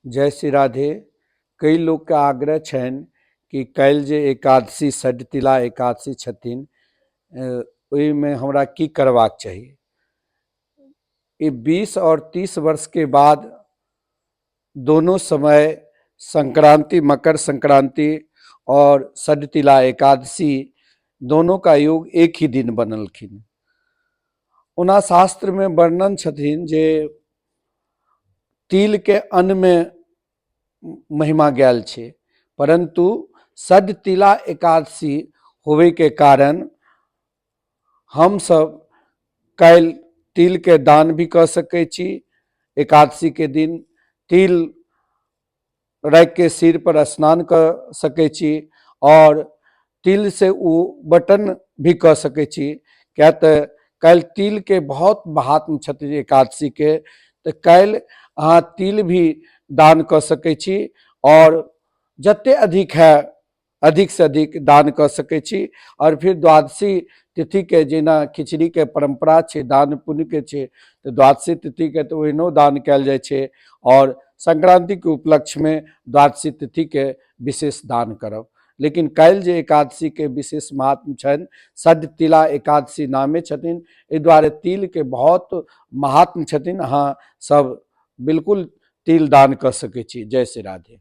जय श्री राधे। कई लोग के आग्रह छनि कि काल्हि जे एकादशी सठतिला एकादशी छथिन ओहिमे हमरा की करबाक चाही। ये 20 और 30 वर्ष के बाद दोनों समय संक्रांति, मकर संक्रांति और सठतिला एकादशी दोनों का योग एक ही दिन बनलखिन। ओना शास्त्र में वर्णन छथिन जे तिल के अन्न में महिमा गैल छे, परंतु सठतिला एकादशी होवे के कारण हम सब काल्हि तिल के दान भी कर सकै छी। एकादशी के दिन तिल रख के सिर पर स्नान कर सकै छी और तिल से वो बटन भी कर सकै छी। क्या तो काल्हि तिल के बहुत महात्म छथिन एकादशी के, तो काल्हि अहाँ तिल भी दान कर सकै छी और जते अधिक है अधिक से अधिक दान कर सकै छी। और फिर द्वादशी तिथि के जेना खिचड़ी के परंपरा छे, दान पुण्य के छे, तो द्वादशी तिथि के तो ओहिनो दान कयल जाय छे और संक्रांति के उपलक्ष्य में द्वादशी तिथि के विशेष दान करब। लेकिन काल्हि जे एकादशी के विशेष महात्म छनि, सठतिला एकादशी नामे छथिन, एहि दुआरे तिल के बहुत महात्म छथिन। अहाँ सब बिल्कुल तिल दान कर सकै छी। जय श्री राधे।